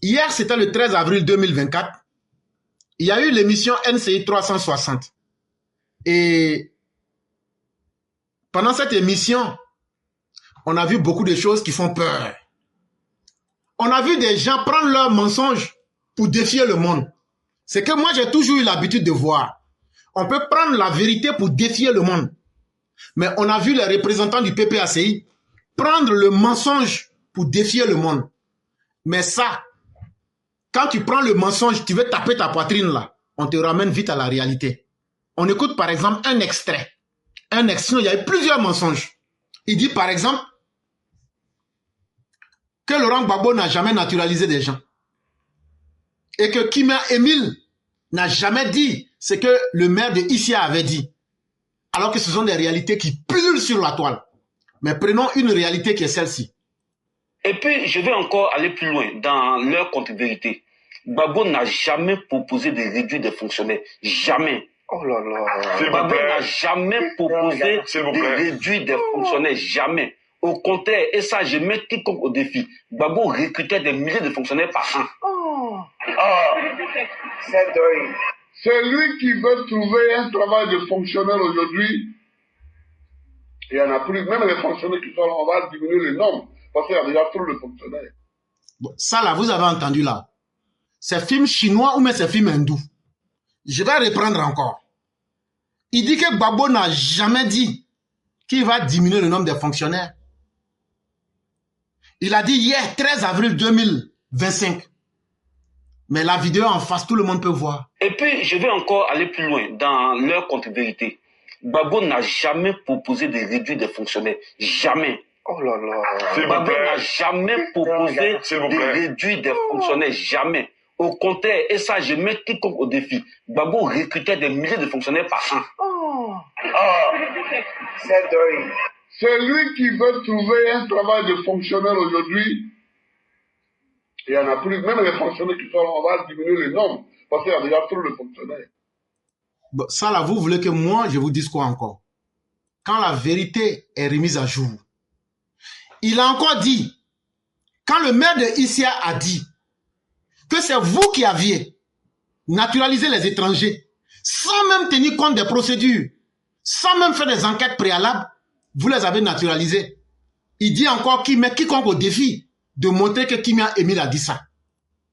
Hier, c'était le 13 avril 2024. Il y a eu l'émission NCI 360. Et pendant cette émission, on a vu beaucoup de choses qui font peur. On a vu des gens prendre leurs mensonges pour défier le monde. C'est que moi, j'ai toujours eu l'habitude de voir. On peut prendre la vérité pour défier le monde. Mais on a vu les représentants du PPACI prendre le mensonge pour défier le monde. Mais ça, quand tu prends le mensonge, tu veux taper ta poitrine là, on te ramène vite à la réalité. On écoute par exemple un extrait. Un extrait, il y a eu plusieurs mensonges. Il dit par exemple que Laurent Gbagbo n'a jamais naturalisé des gens. Et que Kimia Emile n'a jamais dit ce que le maire de Issia avait dit. Alors que ce sont des réalités qui pullulent sur la toile. Mais prenons une réalité qui est celle-ci. Et puis, je vais encore aller plus loin dans leur contre-vérité. Gbagbo n'a jamais proposé de réduire des fonctionnaires. Jamais. Oh là là. Gbagbo n'a jamais proposé de réduire des fonctionnaires. Jamais. Au contraire, et ça, je mets quiconque au défi. Gbagbo recrutait des milliers de fonctionnaires par an. C'est lui qui veut trouver un travail de fonctionnaire aujourd'hui. Il y en a plus. Même les fonctionnaires qui sont là, on va diminuer le nombre. Parce qu'il y a déjà trop de fonctionnaires. Bon, ça là, vous avez entendu là. C'est film chinois ou même c'est film hindou. Je vais reprendre encore. Il dit que Gbagbo n'a jamais dit qu'il va diminuer le nombre de fonctionnaires. Il a dit hier, 13 avril 2025. Mais la vidéo en face, tout le monde peut voir. Et puis, je vais encore aller plus loin dans leur contre-vérité. Gbagbo n'a jamais proposé de réduire des fonctionnaires. Jamais. Oh là là. Gbagbo n'a jamais proposé de réduire des fonctionnaires. Jamais. Au contraire, et ça, je mets quiconque au défi. Gbagbo recrutait des milliers de fonctionnaires par an. C'est lui qui veut trouver un travail de fonctionnaire aujourd'hui. Il y en a plus. Même les fonctionnaires qui sont là, on va diminuer le nombre. Parce qu'il y a déjà trop de fonctionnaires. Bon, ça là, vous voulez que moi, je vous dise quoi encore? Quand la vérité est remise à jour. Il a encore dit, quand le maire de Issia a dit que c'est vous qui aviez naturalisé les étrangers, sans même tenir compte des procédures, sans même faire des enquêtes préalables, vous les avez naturalisés. Il dit encore qu'il met quiconque au défi de montrer que Kimia Emile a dit ça.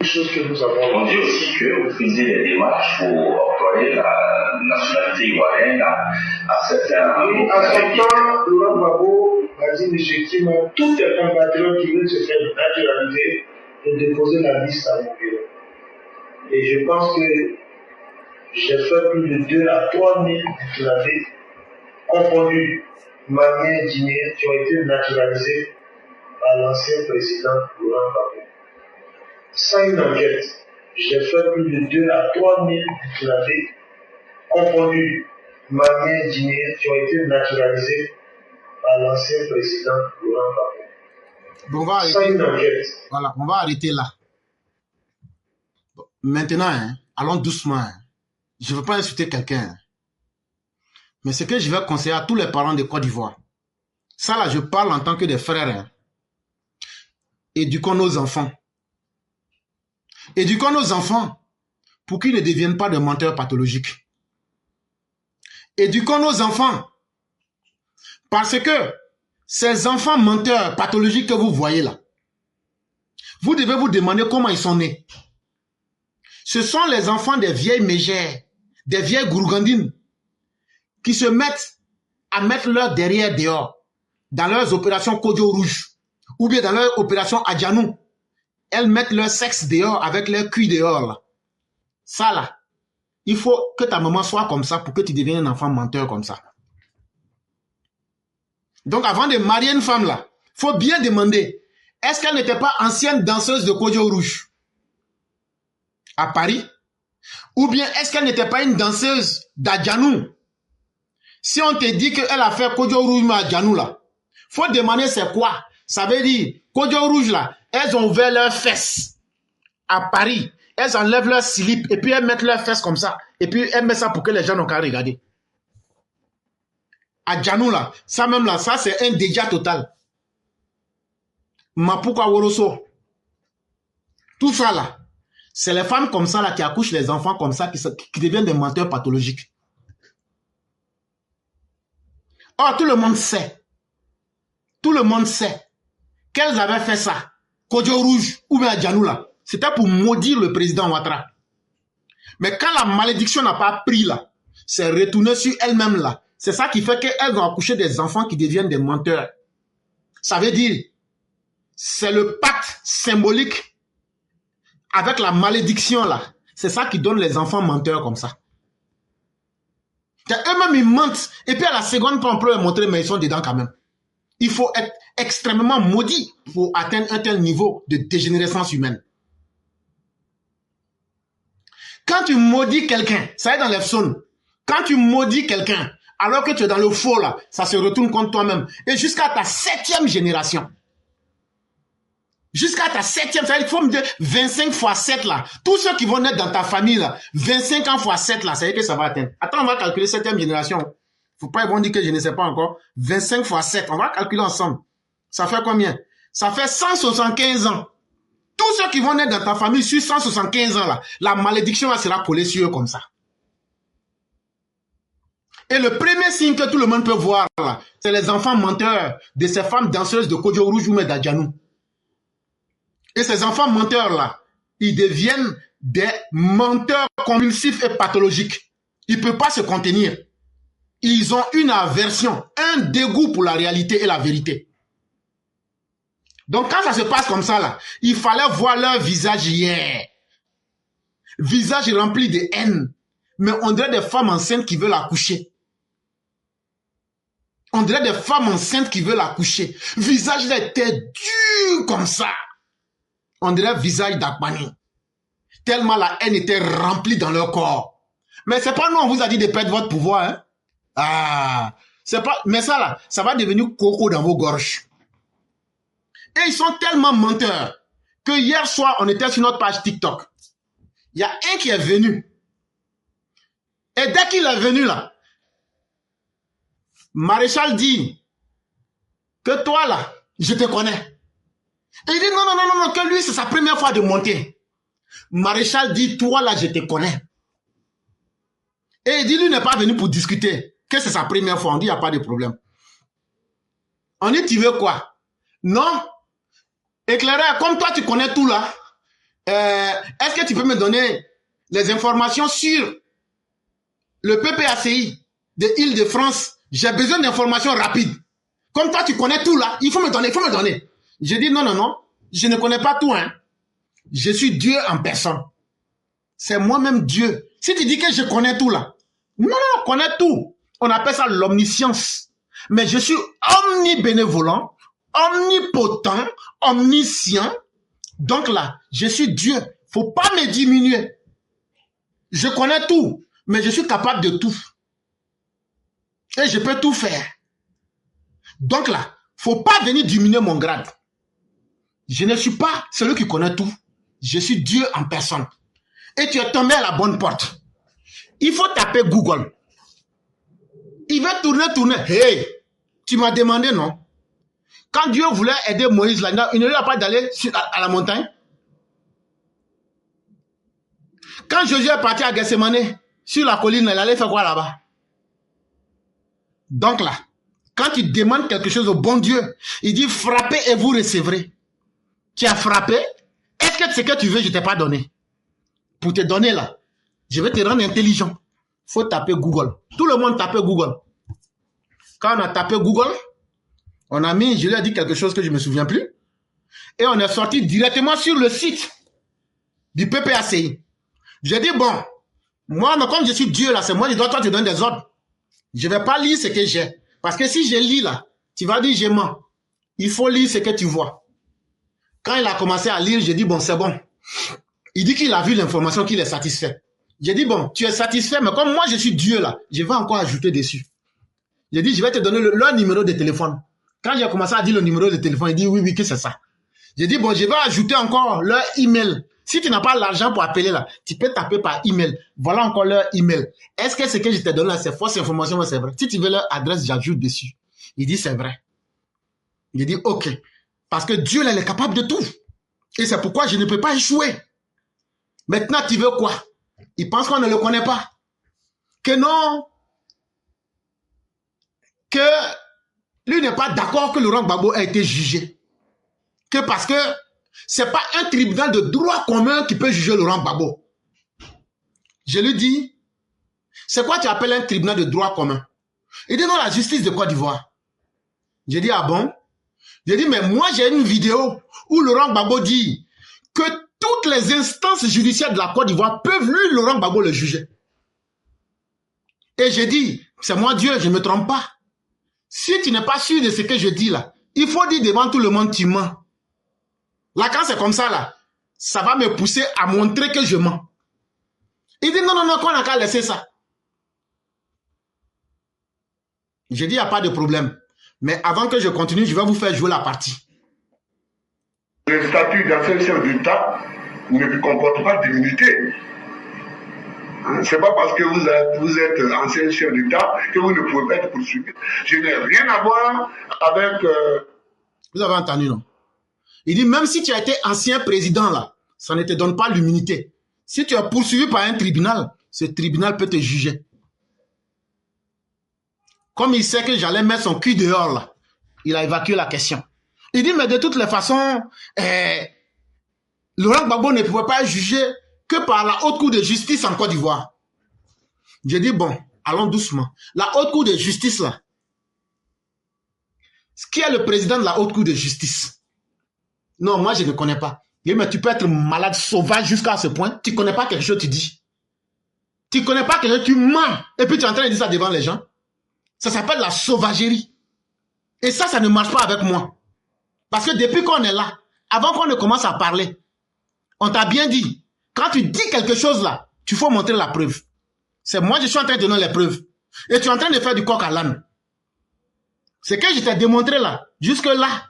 Chose que nous avons. On dit aussi que vous faisiez des démarches pour octroyer la nationalité ivoirienne à certains. Oui, à son temps, Laurent Gbagbo a dit effectivement tous les compatriotes qui veulent se faire naturaliser de déposer la liste à mon bureau. Et je pense que j'ai fait plus de 2 à 3 000 naturalisés confondus, Maliens, Guinéens, qui ont été naturalisés par l'ancien président Laurent Gbagbo. Sans une enquête, j'ai fait plus de 2 à 3 000 naturalisés confondus, Maliens, Guinéens, qui ont été naturalisés par l'ancien président Laurent Gbagbo. Bon, on va arrêter. Sans une enquête. Voilà, on va arrêter là. Bon, maintenant, hein, allons doucement. Hein. Je ne veux pas insulter quelqu'un. Hein. Mais ce que je vais conseiller à tous les parents de Côte d'Ivoire, ça là, je parle en tant que des frères. Hein. Éduquons nos enfants. Éduquons nos enfants pour qu'ils ne deviennent pas des menteurs pathologiques. Éduquons nos enfants parce que ces enfants menteurs pathologiques que vous voyez là, vous devez vous demander comment ils sont nés. Ce sont les enfants des vieilles mégères, des vieilles gourgandines qui se mettent à mettre leur derrière dehors dans leurs opérations Kodjo Rouge ou bien dans leurs opérations Adjanou. Elles mettent leur sexe dehors avec leur cuir dehors là. Ça là, il faut que ta maman soit comme ça pour que tu deviennes un enfant menteur comme ça. Donc avant de marier une femme là, il faut bien demander, est-ce qu'elle n'était pas ancienne danseuse de Kodjo Rouge à Paris? Ou bien est-ce qu'elle n'était pas une danseuse d'Adjanou? Si on te dit qu'elle a fait Kodjo Rouge à Adjanou là, il faut demander c'est quoi? Ça veut dire, Kodjo Rouge là, elles ont ouvert leurs fesses à Paris. Elles enlèvent leur slip et puis elles mettent leurs fesses comme ça. Et puis elles mettent ça pour que les gens n'ont qu'à regarder. À Djanou là, ça même là, ça c'est un dégât total. Mapuka Woroso. Tout ça là, c'est les femmes comme ça là qui accouchent les enfants comme ça qui deviennent des menteurs pathologiques. Or, tout le monde sait qu'elles avaient fait ça. Kodjo Rouge ou bien Adjanou là, c'était pour maudire le président Ouattara. Mais quand la malédiction n'a pas pris là, c'est retourné sur elle-même là. C'est ça qui fait qu'elles ont accouché des enfants qui deviennent des menteurs. Ça veut dire, c'est le pacte symbolique avec la malédiction là. C'est ça qui donne les enfants menteurs comme ça. Eux-mêmes ils mentent. Et puis à la seconde, on peut les montrer, mais ils sont dedans quand même. Il faut être extrêmement maudit pour atteindre un tel niveau de dégénérescence humaine. Quand tu maudis quelqu'un, ça est dans les psaumes, quand tu maudis quelqu'un, alors que tu es dans le faux là, ça se retourne contre toi-même. Et jusqu'à ta 7e génération. Jusqu'à ta 7e, ça veut dire qu'il faut me dire 25 fois 7 là. Tous ceux qui vont naître dans ta famille là, 25 ans fois 7 là, ça veut dire que ça va atteindre. Attends, on va calculer 7e génération. Faut pas, ils vont dire que je ne sais pas encore. 25 fois 7, on va calculer ensemble. Ça fait combien? Ça fait 175 ans. Tous ceux qui vont naître dans ta famille sur 175 ans là, la malédiction là sera collée sur eux comme ça. Et le premier signe que tout le monde peut voir là, c'est les enfants menteurs de ces femmes danseuses de Kodjo Rouge ou d'Adjanou. Et ces enfants menteurs là, ils deviennent des menteurs compulsifs et pathologiques. Ils ne peuvent pas se contenir. Ils ont une aversion, un dégoût pour la réalité et la vérité. Donc quand ça se passe comme ça là, il fallait voir leur visage hier. Visage rempli de haine. Mais on dirait des femmes enceintes qui veulent accoucher. On dirait des femmes enceintes qui veulent accoucher. Visage là était dur comme ça. On dirait visage d'Akbani. Tellement la haine était remplie dans leur corps. Mais c'est pas nous, on vous a dit de perdre votre pouvoir, hein. Ah, c'est pas, mais ça là, ça va devenir coco dans vos gorges. Et ils sont tellement menteurs que hier soir, on était sur notre page TikTok. Il y a un qui est venu. Et dès qu'il est venu là, Maréchal dit que toi là, je te connais. Et il dit non, que lui c'est sa première fois de monter. Maréchal dit toi là, je te connais. Et il dit lui n'est pas venu pour discuter. Que c'est sa première fois, on dit il n'y a pas de problème. On dit tu veux quoi? Non. Éclaireur, comme toi tu connais tout là, est-ce que tu peux me donner les informations sur le PPACI de Île-de-France? J'ai besoin d'informations rapides. Comme toi tu connais tout là, il faut me donner. J'ai dit non, je ne connais pas tout, hein. Je suis Dieu en personne. C'est moi-même Dieu. Si tu dis que je connais tout là, non, je connais tout. On appelle ça l'omniscience. Mais je suis omnibénévolent, omnipotent, omniscient. Donc là, je suis Dieu. Faut pas me diminuer. Je connais tout, mais je suis capable de tout. Et je peux tout faire. Donc là, faut pas venir diminuer mon grade. Je ne suis pas celui qui connaît tout. Je suis Dieu en personne. Et tu es tombé à la bonne porte. Il faut taper Google. Il va tourner. Hey, tu m'as demandé, non? Quand Dieu voulait aider Moïse, là, il ne lui a pas d'aller à la montagne. Quand Josué est parti à Gethsemane, sur la colline, il allait faire quoi là-bas? Donc là, quand tu demandes quelque chose au bon Dieu, il dit frappez et vous recevrez. Tu as frappé? Est-ce que ce que tu veux, je ne t'ai pas donné? Pour te donner là, je vais te rendre intelligent. Il faut taper Google. Tout le monde tape Google. Quand on a tapé Google, on a mis, je lui ai dit quelque chose que je ne me souviens plus. Et on est sorti directement sur le site du PPACI. J'ai dit, bon, moi, mais comme je suis Dieu là, c'est moi qui dois toi te donner des ordres. Je ne vais pas lire ce que j'ai. Parce que si je lis là, tu vas dire, je mens. Il faut lire ce que tu vois. Quand il a commencé à lire, j'ai dit, bon, c'est bon. Il dit qu'il a vu l'information, qu'il est satisfait. J'ai dit, bon, tu es satisfait, mais comme moi, je suis Dieu là, je vais encore ajouter dessus. J'ai dit, je vais te donner leur numéro de téléphone. Quand j'ai commencé à dire le numéro de téléphone, il dit, oui, que c'est ça. J'ai dit, bon, je vais ajouter encore leur email. Si tu n'as pas l'argent pour appeler là, tu peux taper par email. Voilà encore leur email. Est-ce que ce que je te donne là, c'est fausse information ou c'est vrai? Si tu veux leur adresse, j'ajoute dessus. Il dit, c'est vrai. Il dit, ok. Parce que Dieu, là, il est capable de tout. Et c'est pourquoi je ne peux pas échouer. Maintenant, tu veux quoi? Il pense qu'on ne le connaît pas. Que non. Que lui n'est pas d'accord que Laurent Gbagbo a été jugé. Que parce que c'est pas un tribunal de droit commun qui peut juger Laurent Gbagbo. Je lui dis, c'est quoi tu appelles un tribunal de droit commun? Il dit non, la justice de Côte d'Ivoire. J'ai dit, ah bon? J'ai dit, mais moi j'ai une vidéo où Laurent Gbagbo dit que toutes les instances judiciaires de la Côte d'Ivoire peuvent lui, Laurent Gbagbo, le juger. Et j'ai dit, c'est moi Dieu, je ne me trompe pas. Si tu n'es pas sûr de ce que je dis là, il faut dire devant tout le monde tu mens. Là, quand c'est comme ça là, ça va me pousser à montrer que je mens. Il dit non, non, non, qu'on n'a qu'à laisser ça. J'ai dit, il n'y a pas de problème. Mais avant que je continue, je vais vous faire jouer la partie. Le statut d'ancien chef d'État ne comporte pas d'immunité. C'est pas parce que vous êtes ancien chef d'État que vous ne pouvez pas être poursuivi. Je n'ai rien à voir avec... Vous avez entendu, non? Il dit, même si tu as été ancien président, là, ça ne te donne pas l'immunité. Si tu es poursuivi par un tribunal, ce tribunal peut te juger. Comme il sait que j'allais mettre son cul dehors, là, il a évacué la question. Il dit, mais de toutes les façons, Laurent Gbagbo ne pouvait pas être jugé que par la haute cour de justice en Côte d'Ivoire. J'ai dit, bon, allons doucement. La haute cour de justice, là, qui est le président de la haute cour de justice? Non, moi, je ne connais pas. Il dit, mais tu peux être malade, sauvage jusqu'à ce point. Tu ne connais pas quelque chose, tu dis. Tu ne connais pas quelque chose, tu mens. Et puis tu es en train de dire ça devant les gens. Ça s'appelle la sauvagerie. Et ça ne marche pas avec moi. Parce que depuis qu'on est là, avant qu'on ne commence à parler, on t'a bien dit, quand tu dis quelque chose là, tu faut montrer la preuve. C'est moi, je suis en train de donner les preuves. Et tu es en train de faire du coq à l'âne. C'est que je t'ai démontré là. Jusque là,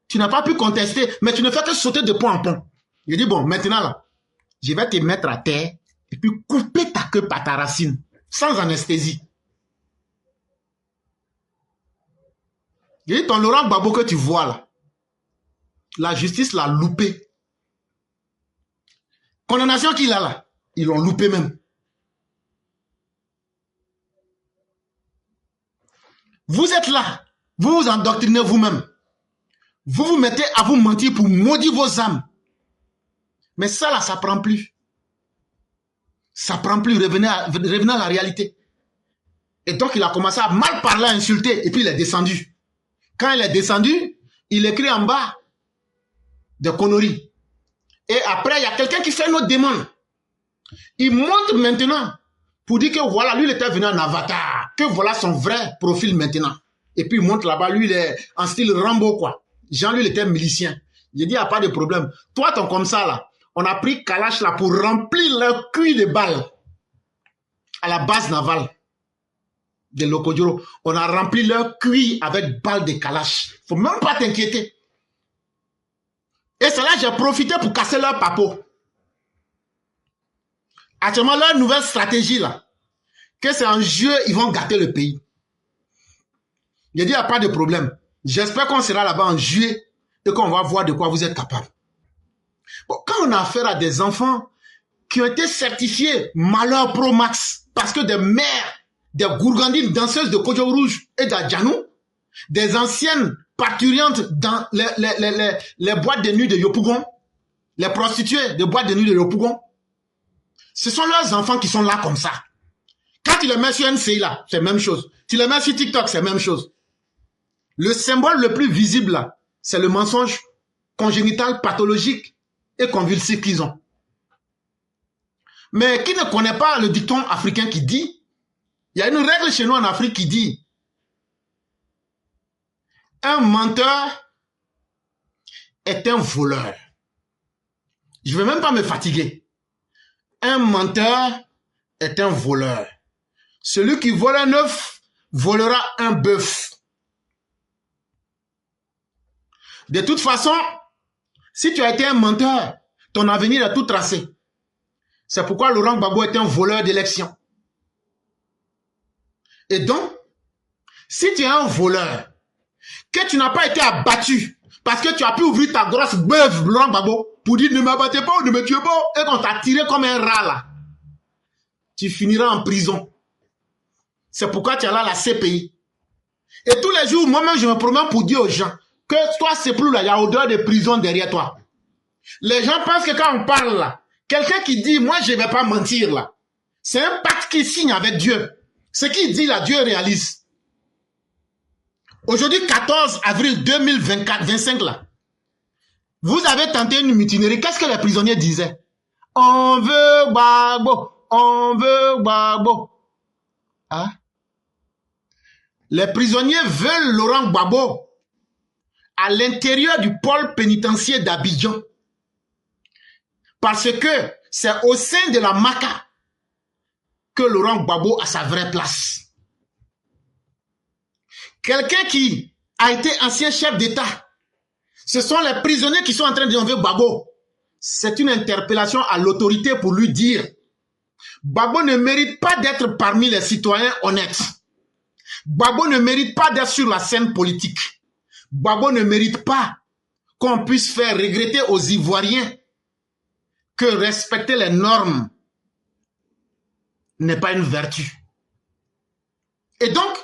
tu n'as pas pu contester, mais tu ne fais que sauter de pont en pont. Je dis, bon, maintenant là, je vais te mettre à terre et puis couper ta queue par ta racine, sans anesthésie. Je dis, ton Laurent Gbagbo que tu vois là, la justice l'a loupé. Condamnation qu'il a là, ils l'ont loupé même. Vous êtes là, vous vous endoctrinez vous-même. Vous vous mettez à vous mentir pour maudire vos âmes. Mais ça là, ça prend plus. Ça prend plus, revenez à la réalité. Et donc il a commencé à mal parler, à insulter, et puis il est descendu. Quand il est descendu, il écrit en bas des conneries. Et après, il y a quelqu'un qui fait une autre demande. Il monte maintenant pour dire que voilà, lui, il était venu en avatar. Que voilà son vrai profil maintenant. Et puis, il monte là-bas, lui, il est en style Rambo, quoi. Jean, lui, il était milicien. J'ai dit, il n'y a pas de problème. Toi, ton comme ça, là, on a pris Kalash, là, pour remplir leur cuir de balles à la base navale de Lokodjoro. On a rempli leur cuir avec balles de Kalash. Faut même pas t'inquiéter. Et c'est là que j'ai profité pour casser leur papeau. Actuellement, leur nouvelle stratégie, là, que c'est un jeu, ils vont gâter le pays. J'ai dit, il n'y a pas de problème. J'espère qu'on sera là-bas en juillet et qu'on va voir de quoi vous êtes capable. Bon, quand on a affaire à des enfants qui ont été certifiés Malheur Pro Max, parce que des mères, des gourgandines danseuses de Kodjo Rouge et d'Adjanou, des anciennes parturiantes dans les boîtes de nuit de Yopougon, les prostituées de boîtes de nuit de Yopougon, ce sont leurs enfants qui sont là comme ça. Quand tu les mets sur NCI là, c'est la même chose. Tu les mets sur TikTok, c'est la même chose. Le symbole le plus visible là, c'est le mensonge congénital, pathologique et convulsif qu'ils ont. Mais qui ne connaît pas le dicton africain qui dit, il y a une règle chez nous en Afrique qui dit, un menteur est un voleur. Je ne vais même pas me fatiguer. Un menteur est un voleur. Celui qui vole un œuf volera un bœuf. De toute façon, si tu as été un menteur, ton avenir est tout tracé. C'est pourquoi Laurent Gbagbo est un voleur d'élection. Et donc, si tu es un voleur, que tu n'as pas été abattu Parce que tu as pu ouvrir ta grosse bœuf, Laurent Gbagbo, pour dire ne m'abattez pas ou ne me tuez pas, et qu'on t'a tiré comme un rat là. Tu finiras en prison. C'est pourquoi tu es là à la CPI. Et tous les jours, moi-même, je me promets pour dire aux gens que toi, c'est plus là, il y a odeur de prison derrière toi. Les gens pensent que quand on parle là, quelqu'un qui dit, moi, je ne vais pas mentir là, c'est un pacte qu'il signe avec Dieu. Ce qu'il dit là, Dieu réalise. Aujourd'hui, 14 avril 2025 là, vous avez tenté une mutinerie. Qu'est-ce que les prisonniers disaient? On veut Gbagbo, on veut Gbagbo. Hein? Les prisonniers veulent Laurent Gbagbo à l'intérieur du pôle pénitentiaire d'Abidjan. Parce que c'est au sein de la MACA que Laurent Gbagbo a sa vraie place. Quelqu'un qui a été ancien chef d'État, ce sont les prisonniers qui sont en train de enlever Gbagbo. C'est une interpellation à l'autorité pour lui dire Gbagbo ne mérite pas d'être parmi les citoyens honnêtes. Gbagbo ne mérite pas d'être sur la scène politique. Gbagbo ne mérite pas qu'on puisse faire regretter aux Ivoiriens que respecter les normes n'est pas une vertu. Et donc,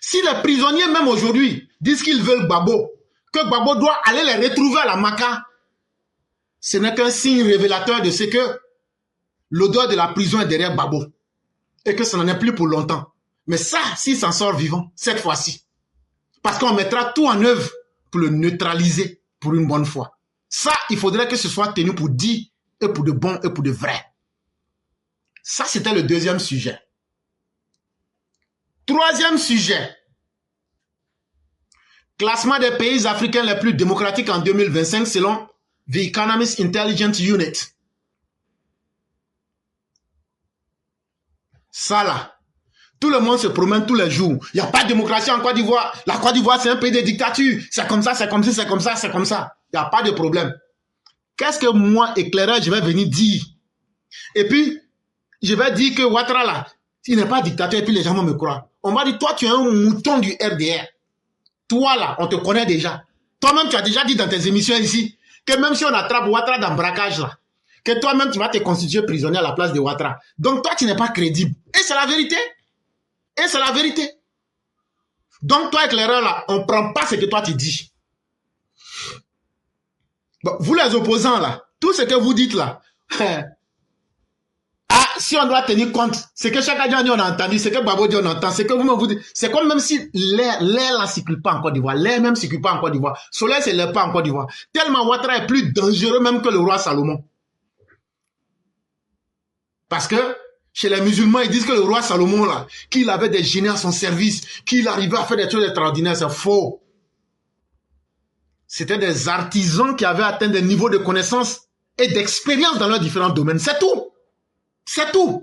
si les prisonniers, même aujourd'hui, disent qu'ils veulent Gbagbo, que Gbagbo doit aller les retrouver à la MACA, ce n'est qu'un signe révélateur de ce que l'odeur de la prison est derrière Gbagbo. Et que ça n'en est plus pour longtemps. Mais ça, s'il s'en sort vivant, cette fois-ci. Parce qu'on mettra tout en œuvre pour le neutraliser pour une bonne fois. Ça, il faudrait que ce soit tenu pour dit et pour de bon et pour de vrai. Ça, c'était le deuxième sujet. Troisième sujet. Classement des pays africains les plus démocratiques en 2025 selon The Economist Intelligence Unit. Ça là, tout le monde se promène tous les jours. Il n'y a pas de démocratie en Côte d'Ivoire. La Côte d'Ivoire, c'est un pays de dictature. C'est comme ça, c'est comme ça, c'est comme ça, c'est comme ça. Il n'y a pas de problème. Qu'est-ce que moi, éclaireur, je vais venir dire? Et puis, je vais dire que Ouattara là, il n'est pas dictateur et puis les gens vont me croire. On va dire, toi, tu es un mouton du RDR. Toi là, on te connaît déjà. Toi-même, tu as déjà dit dans tes émissions ici que même si on attrape Ouattara dans le braquage là, que toi-même, tu vas te constituer prisonnier à la place de Ouattara. Donc, toi, tu n'es pas crédible. Et c'est la vérité. Et c'est la vérité. Donc, toi, éclaireur là, on ne prend pas ce que toi, tu dis. Bon, vous les opposants là, tout ce que vous dites là, ah, si on doit tenir compte, c'est que chaque année on a entendu, c'est que Gbagbo dit on entend, c'est que vous-même vous dites, c'est comme même si l'air ne circule pas en Côte d'Ivoire, l'air même ne circule pas en Côte d'Ivoire, soleil ne lève pas en Côte d'Ivoire. Tellement Ouattara est plus dangereux même que le roi Salomon. Parce que chez les musulmans, ils disent que le roi Salomon là, qu'il avait des génies à son service, qu'il arrivait à faire des choses extraordinaires, c'est faux. C'était des artisans qui avaient atteint des niveaux de connaissances et d'expérience dans leurs différents domaines. C'est tout. C'est tout.